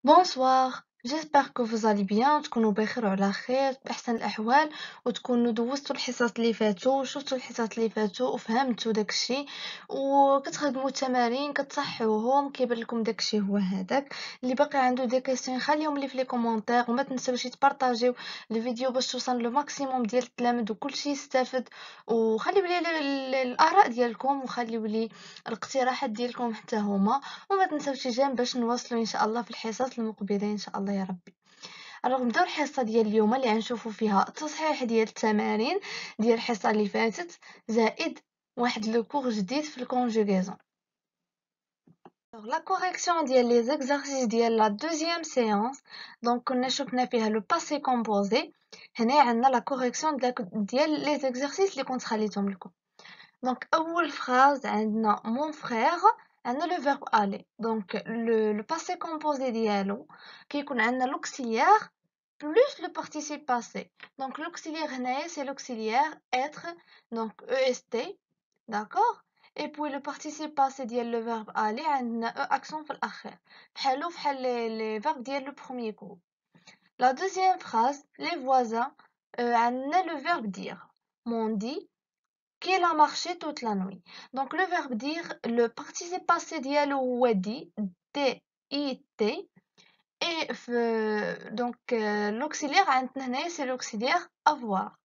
Bonsoir, j'espère que vous allez bien تكونوا بخير وعلى خير بأحسن الأحوال وتكونوا دوزتوا الحصص اللي فاتوا وشفتوا الحصص اللي فاتوا وفهمتوا داكشي وكتخدموا التمارين كتصححوهم كيبان لكم داكشي هو هذاك اللي باقي عنده دي كيسيون خليهم لي في لي كومونتير وما تنساوش تبارطاجيو الفيديو باش توصل لو ماكسيموم ديال التلاميذ وكلشي يستافد وخليو لي الآراء ديالكم وخليو لي الاقتراحات ديالكم حتى هما وما تنساوش جيم باش نواصلوا ان شاء الله في الحصص المقبلين ان شاء الله يا ربي. الوغ نبداو الحصه ديال اليوم اللي غنشوفوا فيها التصحيح ديال التمارين ديال الحصه اللي فاتت زائد واحد لو كور جديد في الكونجوغيزون. لا كوريكسيون ديال لي زيكزارسيس ديال لا دوزيام سيونس دونك كنا شفنا فيها لو باسي كومبوزي. هنا عندنا لا كوريكسيون ديال لي زيكزارسيس اللي كنت خليتهم لكم. Donc, أول phrase عندنا mon frère عندنا le verbe aller. Donc, le passé composé ديالو كيكون عندنا l'auxiliaire plus le participe passé. Donc, l'auxiliaire هنايا c'est l'auxiliaire être, donc EST, d'accord? Et puis le participe passé ديال le verbe aller عندنا E accent في الأخير بحالو بحال les verbes ديال le premier groupe. La deuxième phrase, les voisins عندنا le verbe dire. M'ont dit qu'il a marché toute la nuit. Donc le verbe dire, le participe passé ديالو هو dit, D-I-T, et donc l'auxiliaire عندنا هنايا c'est l'auxiliaire avoir.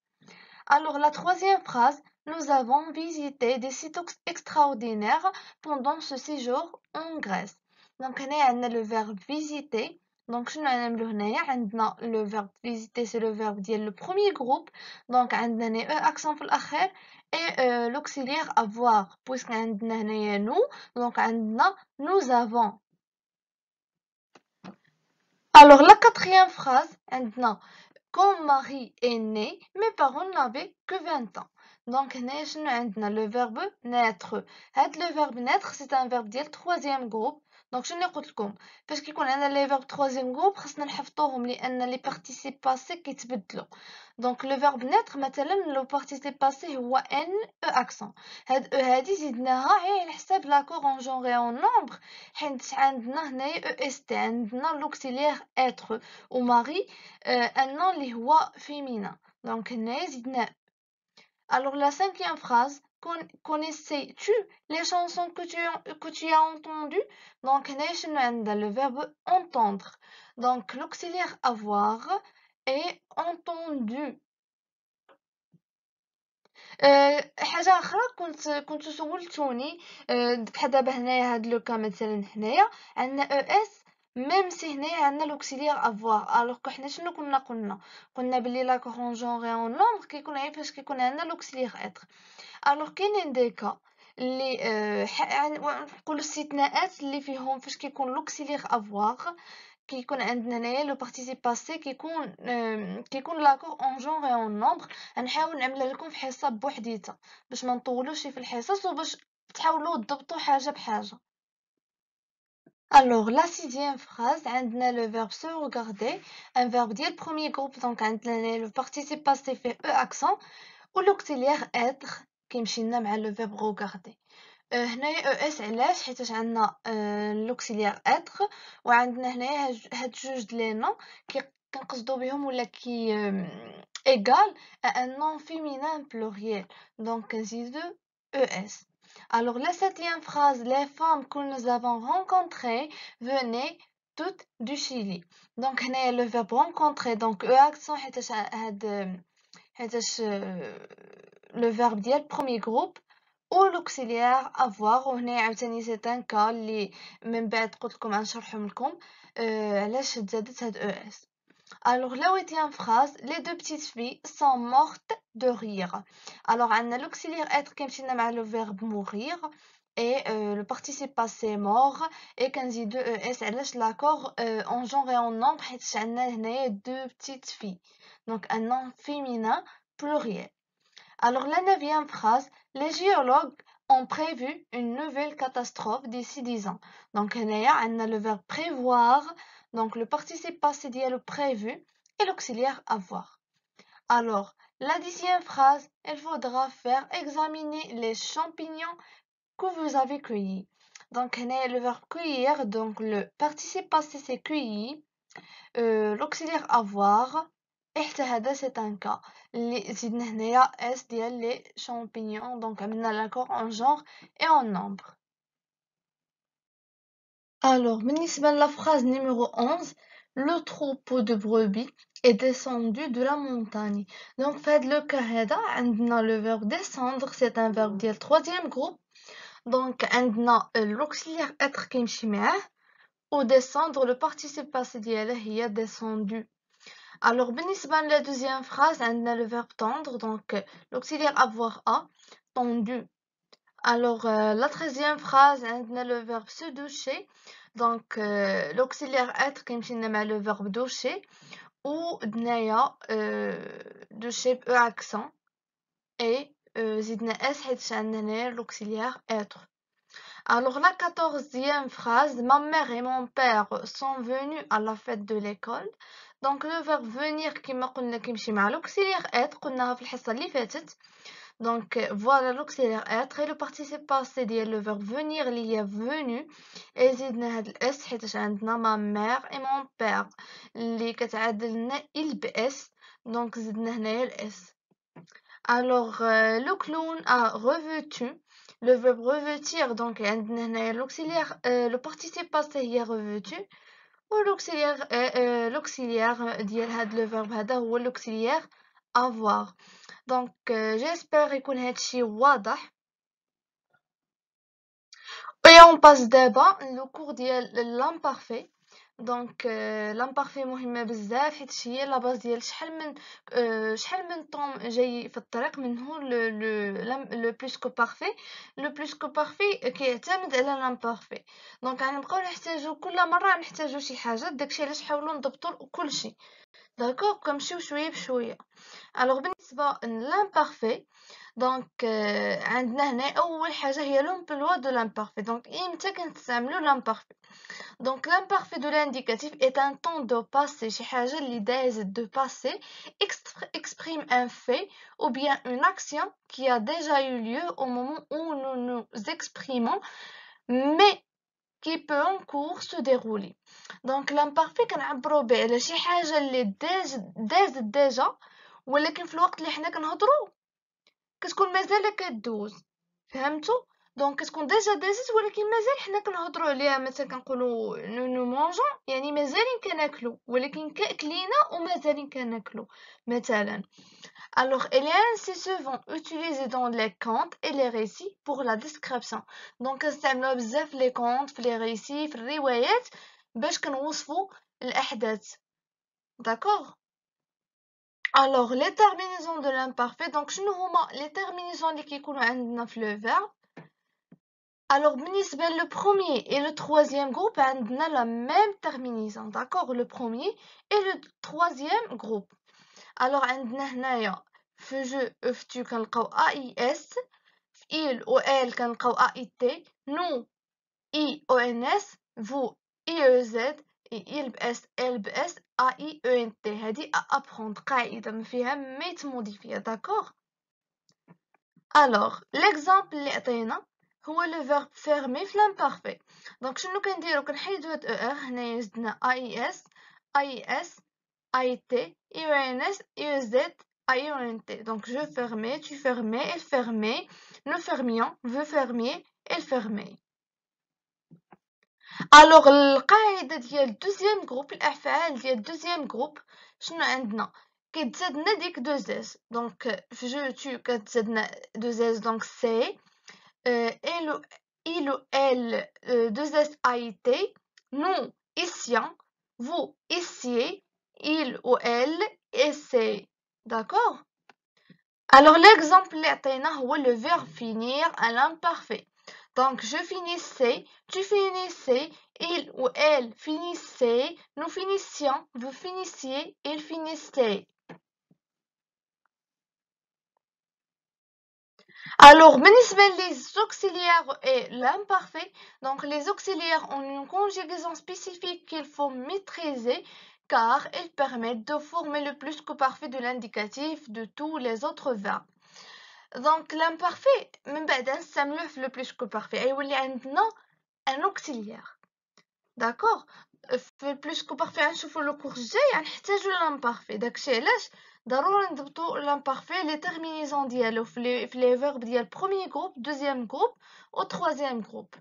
Alors la troisième phrase, nous avons visité des sites extraordinaires pendant ce séjour en Grèce. Donc هنا عندنا le verbe visiter. Donc شنو غنعملو هنايا عندنا le verbe visiter c'est le verbe ديال le premier groupe. Donc عندنا هنا e accent في الأخير et l'auxiliaire avoir puisque عندنا هنايا nous. Donc عندنا nous avons. Alors la quatrième phrase عندنا quand Marie est née, mes parents n'avaient que 20 ans. Donc, nous avons le verbe naître. Le verbe naître, c'est un verbe ديال troisième groupe. Donc, je قلت لكم فاش كيكون عندنا les verbes troisième groupe خصنا نحفظوهم لأن les participes passés كيتبدلوا. Donc, le verbe naître مثلا le participe passé هو N E accent. هاد E هادي زدناها على حساب l'accord en genre et en nombre حيت عندنا هنايا EST عندنا l'auxiliaire être و Marie un nom اللي هو féminin. Donc هنايا زدنا. Alors la cinquième phrase, connaissais-tu les chansons que tu as entendues? Donc هنايا شنو عندنا le verbe entendre. Donc l'auxiliaire avoir et entendu. حاجه اخرى كنت سولتوني بحال دابا هنايا هاد لو كا مثلا هنايا عندنا او اس ميم سي هنايا عندنا لوكسيليير افوار الوغ حنا شنو قلنا بلي لا كورون جونغي اون نومبر كيكون غير فاش كيكون عندنا لوكسيليير اتر الوغ كاينين دي كا اللي نقولوا استثناءات اللي فيهم فاش كيكون لوكسيليير افوار كيكون عندنا هنايا لو بارتيسيب باسي كيكون لاكور اون جونغ اي اون نومبر. غنحاول نعملها لكم في حصه بوحديتها باش ما نطولوش في الحصص وباش تحاولوا تضبطوا حاجه بحاجه. Alors la sixième phrase عندنا le verbe se regarder, un verbe ديال premier groupe. donc عندنا le participe passé fait e accent و l'auxiliaire être كيمشي لنا مع le verbe regarder. هنايا اس علاش حيتاش عندنا لوكسيليير اتر وعندنا هنايا هاد جوج لي نون كنقصدو بهم ولا كي égal à un nom féminin pluriel. Donc كنزيدو es. Alors la septième phrase, les femmes que nous avons rencontrées venaient toutes du Chili. Donc هنايا le verbe rencontrer donc e accent حيتاش le verbe ديال premier groupe ou l'auxiliaire avoir. وهنا عاوتاني c'est un cas اللي من بعد قلت لكم غنشرحهم لكم علاش تزادت هاد اس. Alors la huitième phrase, les deux petites filles sont mortes de rire. Alors عندنا l'auxiliaire être كيمشي لنا مع le verbe mourir et le participe passé mort et كنزيدو es علاش l'accord en genre et en nombre حيت عندنا هنايا deux petites filles. Donc un nom féminin pluriel. Alors la neuvième phrase, les géologues ont prévu une nouvelle catastrophe d'ici 10 ans. Donc هنايا عندنا le verbe prévoir, donc le participe passé ديالو prévu et l'auxiliaire avoir. Alors la dixième phrase, il faudra faire examiner les champignons que vous avez cueillis. Donc هنا le verbe cueillir, donc le participe passé c'est cueilli, l'auxiliaire avoir et حتى هذا c'est un cas. اللي زدنا هنايا s ديال les champignons, donc عملنا l'accord en genre et en nombre. Alors بالنسبة la phrase numéro 11, le troupeau de brebis est descendu de la montagne. Donc fait le cas هذا عندنا le verbe descendre, c'est un verbe ديال troisième groupe. Donc عندنا l'auxiliaire être كيمشي معاه ou descendre le participe passé ديالها هي descendu. Alors بالنسبة la deuxième phrase عندنا le verbe tendre, donc l'auxiliaire avoir a tendu. Alors la 13e phrase عندنا le verbe se doucher, donc l'auxiliaire être كيمشي لنا مع le verbe doucher ou دنايا doucher e accent et زدنا s حيت عندنا هنايا l'auxiliaire être. Alors la 14e phrase, ma mère et mon père sont venus à la fête de l'école. Donc le verbe venir كما قلنا كيمشي مع l'auxiliaire être, قلناها في الحصة اللي فاتت. Donc voilà l'auxiliaire être et le participe passé ديال le verbe venir اللي هي venu et زدنا هاد الاس حيت عندنا ma mère et mon père اللي كتعادل لنا il بs, donc زدنا هنايا الاس. Alors le clown a revêtu, le verbe revêtir, donc عندنا هنايا l'auxiliaire, le participe passé هي revêtu و l'auxiliaire ديال هاد le verbe هذا هو l'auxiliaire avoir. Donc j'espère يكون هادشي واضح. Et on passe d'abord le cours ديال l'imparfait. Donc l'imparfait مهمة بزاف حيت هي لا باز ديال شحال من طون جاي في الطريق منه لو بلوس كو بارفي. لو بلوس كو بارفي كيعتمد على l'imparfait. دونك غنبقاو نحتاجو كل مره نحتاجو شي حاجه، داكشي علاش حاولوا نضبطوا كلشي داكوغ كنمشيو شويه بشويه. الوغ بالنسبه l'imparfait دونك عندنا هنا اول حاجه هي l'emploi de l'imparfait. دونك امتى كنستعملوا l'imparfait؟ Donc l'imparfait de l'indicatif est un temps de passé, شي حاجة اللي دازت de passé, exprime un fait ou bien une action qui a déjà eu lieu au moment où nous nous exprimons, mais qui peut en cours se dérouler. Donc l'imparfait كنعبروا به على شي حاجة اللي دازت déjà ولكن في الوقت اللي حنا كنهضروا كتكون مازال كدوز. فهمتوا؟ دونك كتكون ديجا دازت ولكن مازال حنا كنهضروا عليها. مثلا كنقولوا نو مونجون يعني مازالين كناكلو ولكن كاكلينا ومازالين كناكلو مثلا. Alors elle est ainsi souvent utilisée dans les contes et les récits pour la description. Donc كنستعملوها بزاف في لي كونت في لي ريسي في الروايات باش كنوصفوا الاحداث. داكوغ. Alors les terminaisons de l'imparfait, donc شنو هما les terminaisons اللي كيكونوا عندنا في le verbe. Alors بالنسبة le premier et le troisième groupe عندنا la même terminaison, d'accord, le premier et le troisième groupe. Alors عندنا هنايا في je tu كنلقاو AIS, في il و elle كنلقاو AIT, nous IONS, vous IEZ et il بs elle بs AIENT. هذه à apprendre قاعدة ما فيها ما يتموديفيا d'accord. Alors l'exemple اللي عطينا هو le verbe fermer في l'imparfait. donc شنو كنديرو كنحيدو هاد ار هنايا زدنا AIS AIS AIT IONS IEZ IONT. donc je fermais, tu fermais, elle fermait, nous fermions, vous fermiez, elle fermait. الوغ القاعده ديال دوزيام جروب الافعال ديال دوزيام جروب شنو عندنا كيتزادنا ديك دوزيز. دونك في جو تو كتزادنا دوزيز دونك سي il ou elle دوزيز اي تي نو ايسيان vous issiez il ou elle essaie. d'accord. alors l'exemple اللي عطينا هو le verbe finir à l'imparfait. donc je finissais, tu finissais, il ou elle finissait, nous finissions, vous finissiez, il finissait. Alors بالنسبة les auxiliaires et l'imparfait, donc les auxiliaires ont une conjugaison spécifique qu'il faut maîtriser car elles permettent de former le plus que parfait de l'indicatif de tous les autres verbes. donc l'imparfait من بعد نستعملوه في le plus que parfait يولي عندنا ان اوكسيليير. داكوغ. في البلوس بارفي غنشوفو لو كورس الجاي غنحتاجو لامبارفي، داكشي علاش ضروري نضبطو لامبارفي لي تيرمينيزون ديالو في لي فيرب ديال بروميير جروب، دوزيام جروب و تروازيام جروب.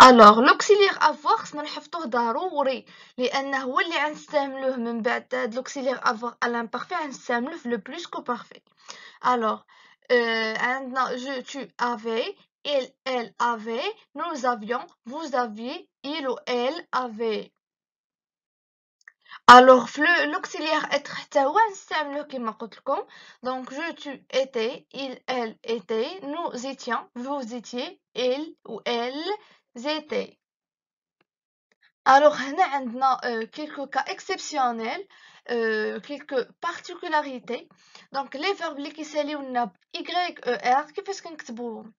الوغ لوكسيليير افوار خصنا نحفظوه ضروري، لانه هو اللي غنستعملوه من بعد هاد لوكسيليير افوار ا لامبارفي غنستعملوه في لو بلوس كو بارفي. الوغ عندنا je tu avais, elle avait, nous avions, vous aviez, il ou elle avait. Alors l'auxiliaire être حتى هو نستعملوه كما قلت لكم. Donc je tu étais, il elle était, nous étions, vous étiez, il ou elles étaient. Alors هنا عندنا quelques cas exceptionnels, quelques particularités. Donc les verbes اللي كيساليونا ب YER كيفاش كنكتبوهم؟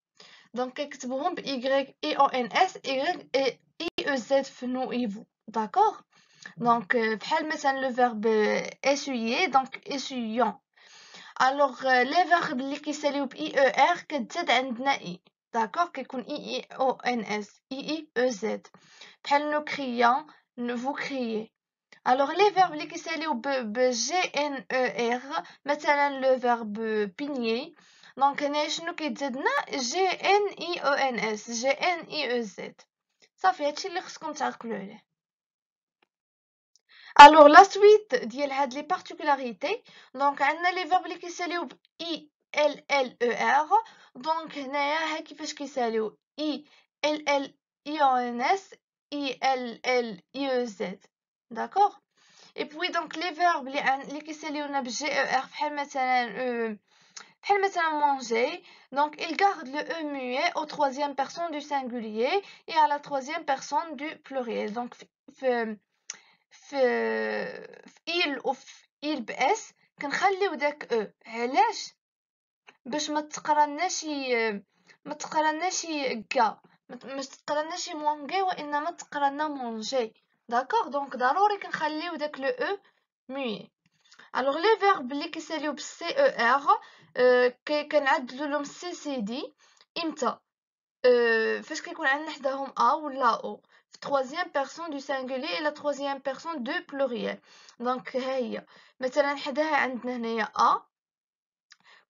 دونك كنكتبوهم ب YEONS Y et IEZ في nous et vous. D'accord. Donc بحال مثلا le verbe essuyer, donc essuyons. Alors les verbes اللي كيساليو ب IER كتزاد عندنا I. D'accord, كيكون IEONS IEZ. بحال nous crions, vous criez. Alors les verbes اللي كيساليو ب GNER مثلا le verbe pigner. دونك هنا شنو كيتزادنا GNIEONS GNIEZ. صافي هادشي اللي خصكم تعقلوا عليه. الوغ لا سويت ديال هاد لي بارتيكولاريتي. دونك عندنا لي فيرب اللي كيساليو ب اي ال ال او ار. دونك هنايا ها كيفاش كيساليو اي ال ال اي او ان اس اي ال ال اي او زد. داكوغ. اي بوي دونك لي فيرب اللي كيساليونا ب جي او ار بحال مثلا manger. Donc il garde le e muet au troisième personne du singulier et à la troisième personne du pluriel. Donc في il وفي il باس كنخليو داك او. علاش؟ باش ما تقراناش كا، ما تقراناش مونغي، وانما تقرانا مونجي. داكوغ. دونك ضروري كنخليو داك لو او مي. الوغ لي فيرب اللي كيساليو بالسي او ار كنعدلو لهم سي سي دي امتى؟ فاش كيكون عندنا حداهم ا ولا او في troisième personne du singulier et la troisième personne du pluriel. دونك ها هي مثلا حداها عندنا هنايا ا،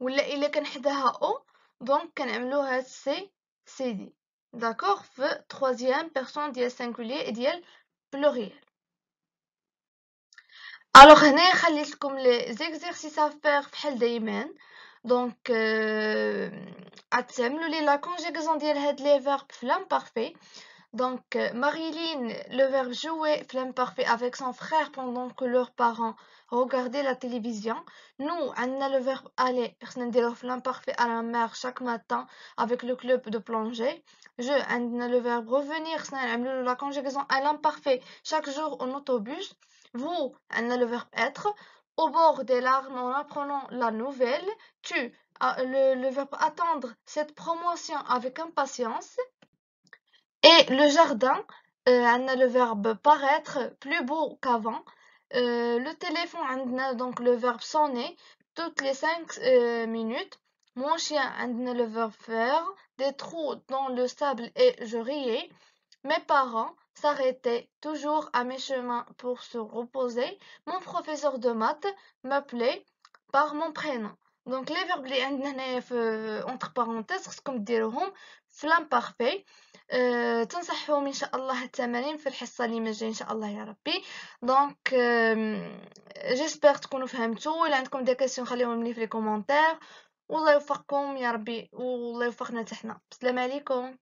ولا الا كان حداها او دونك كنعملوها سي سي دي. داكوغ. في troisième personne ديال singulier ديال pluriel. الوغ هنايا خليت لكم لي زيكزارسيس ا فير بحال دايما. دونك غتعملوا لي لا كونجيغاسيون ديال هاد لي فيرب في l'imparfait. Donc Marilyn, le verbe jouer l'imparfait avec son frère pendant que leurs parents regardaient la télévision. Nous, on a le verbe aller l'imparfait à la mer chaque matin avec le club de plongée. Je, on a le verbe revenir, la conjugaison à l'imparfait chaque jour en autobus. Vous, on a le verbe être au bord des larmes en apprenant la nouvelle. Tu, le verbe attendre cette promotion avec impatience. Et le jardin, on a le verbe paraître plus beau qu'avant. Le téléphone, on a donc le verbe sonner toutes les 5 minutes. Mon chien, on a le verbe faire des trous dans le sable et je riais. Mes parents s'arrêtaient toujours à mes chemins pour se reposer. Mon professeur de maths m'appelait par mon prénom. Donc les verbes اللي عندنا هنايا في entre parenthèses خصكم ديروهم في l'imparfait. تنصحهم ان شاء الله التمارين في الحصه اللي ما جاي ان شاء الله يا ربي. دونك جيسبر تكونوا فهمتوا. الا عندكم دي كيسيون خليهم لي في لي كومونتير. والله يوفقكم يا ربي، والله يوفقنا حتى حنا. السلام عليكم.